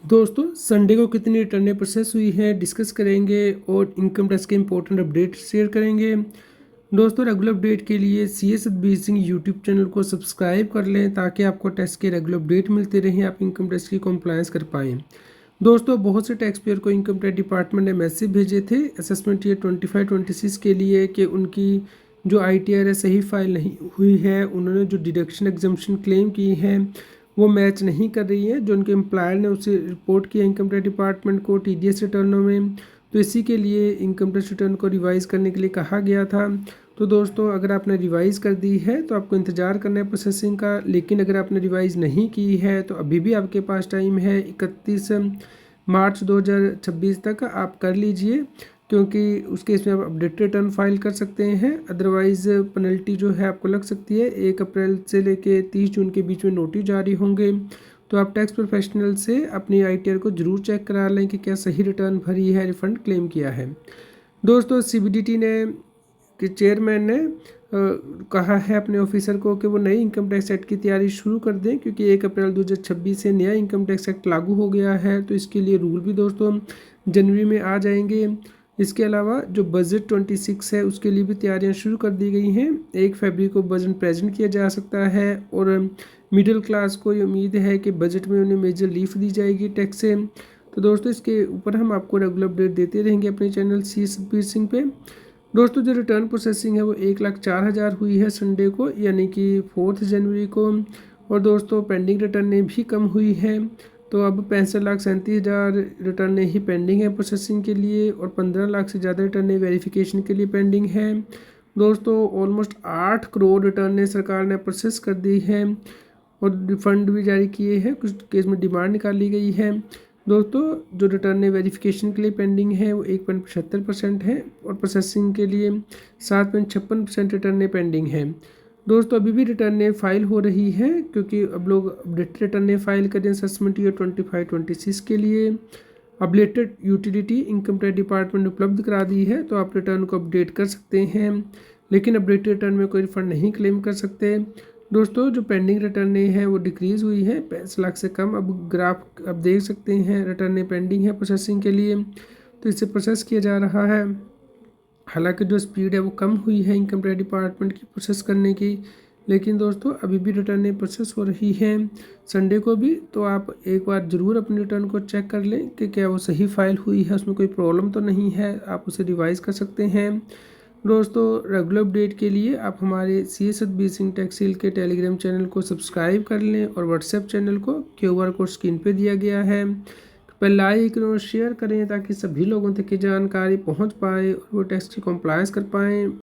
दोस्तों संडे को कितनी रिटर्नें प्रोसेस हुई है डिस्कस करेंगे और इनकम टैक्स के इंपॉर्टेंट अपडेट शेयर करेंगे। दोस्तों रेगुलर अपडेट के लिए C S Satbir Singh YouTube channel को सब्सक्राइब कर लें ताकि आपको टैक्स के रेगुलर अपडेट मिलते रहें, आप इनकम टैक्स की कंप्लायंस कर पाएँ। दोस्तों बहुत से टैक्स पेयर को इनकम टैक्स डिपार्टमेंट ने मैसेज भेजे थे असेसमेंट ईयर 25-26 के लिए कि उनकी जो ITR है सही फाइल नहीं हुई है। उन्होंने जो डिडक्शन एग्जम्पशन क्लेम की है वो मैच नहीं कर रही है, जो उनके एम्प्लॉयर ने उसे रिपोर्ट किया इनकम टैक्स डिपार्टमेंट को TDS रिटर्नों में। तो इसी के लिए इनकम टैक्स रिटर्न को रिवाइज़ करने के लिए कहा गया था। तो दोस्तों अगर आपने रिवाइज़ कर दी है तो आपको इंतज़ार करना है प्रोसेसिंग का, लेकिन अगर आपने रिवाइज़ नहीं की है तो अभी भी आपके पास टाइम है 31 मार्च 2026 तक आप कर लीजिए, क्योंकि उस केस में आप अपडेटेड रिटर्न फाइल कर सकते हैं। अदरवाइज़ पेनल्टी जो है आपको लग सकती है। 1 अप्रैल से लेके 30 जून के बीच में नोटिस जारी होंगे। तो आप टैक्स प्रोफेशनल से अपनी ITR को ज़रूर चेक करा लें कि क्या सही रिटर्न भरी है, रिफ़ंड क्लेम किया है। दोस्तों CBDT ने के चेयरमैन ने कहा है अपने ऑफिसर को कि वो नई इनकम टैक्स एक्ट की तैयारी शुरू कर दें, क्योंकि 1 अप्रैल 2026 से नया इनकम टैक्स एक्ट लागू हो गया है। तो इसके लिए रूल भी दोस्तों जनवरी में आ जाएंगे। इसके अलावा जो बजट 26 है उसके लिए भी तैयारियां शुरू कर दी गई हैं। 1 फरवरी को बजट प्रेजेंट किया जा सकता है और मिडिल क्लास को ये उम्मीद है कि बजट में उन्हें मेजर रिलीफ दी जाएगी टैक्स से। तो दोस्तों इसके ऊपर हम आपको रेगुलर अपडेट देते रहेंगे अपने चैनल सी सतबीर सिंह पे। दोस्तों जो रिटर्न प्रोसेसिंग है वो 1,04,000 हुई है संडे को, यानी कि 4 जनवरी को। और दोस्तों पेंडिंग रिटर्नें भी कम हुई है। तो अब 65,37,000 रिटर्नें ही पेंडिंग है प्रोसेसिंग के लिए और 15 लाख से ज़्यादा रिटर्नें वेरिफिकेशन के लिए पेंडिंग है। दोस्तों ऑलमोस्ट 8 करोड़ रिटर्नें सरकार ने प्रोसेस कर दी है और रिफंड भी जारी किए हैं। कुछ केस में डिमांड निकाली गई है। दोस्तों जो रिटर्न वेरिफिकेशन के लिए पेंडिंग है वो 1.75% है और प्रोसेसिंग के लिए 7.56% रिटर्न पेंडिंग है। दोस्तों अभी भी रिटर्न फाइल हो रही है, क्योंकि अब लोग अपडेटेड रिटर्न फाइल करें असेसमेंट ईयर 25-26 के लिए। Updated utility income tax department ने उपलब्ध करा दी है, तो आप रिटर्न को अपडेट कर सकते हैं, लेकिन अपडेटेड रिटर्न में कोई रिफंड नहीं क्लेम कर सकते। दोस्तों जो पेंडिंग रिटर्न है वो डिक्रीज़ हुई है 5 लाख से कम। अब ग्राफ आप देख सकते हैं, रिटर्न पेंडिंग है प्रोसेसिंग के लिए, तो इसे प्रोसेस किया जा रहा है। हालांकि जो स्पीड है वो कम हुई है इनकम टैक्स डिपार्टमेंट की प्रोसेस करने की, लेकिन दोस्तों अभी भी रिटर्न प्रोसेस हो रही है संडे को भी। तो आप एक बार ज़रूर अपने रिटर्न को चेक कर लें कि क्या वो सही फाइल हुई है, उसमें कोई प्रॉब्लम तो नहीं है, आप उसे रिवाइज़ कर सकते हैं। दोस्तों रेगुलर अपडेट के लिए आप हमारे सी सतबीर सिंह टैक्सील के टेलीग्राम चैनल को सब्सक्राइब कर लें और व्हाट्सएप चैनल को QR कोड स्क्रीन पे दिया गया है पर लाइक और शेयर करें ताकि सभी लोगों तक की जानकारी पहुंच पाए और वो टैक्स की कंप्लायंस कर पाएँ।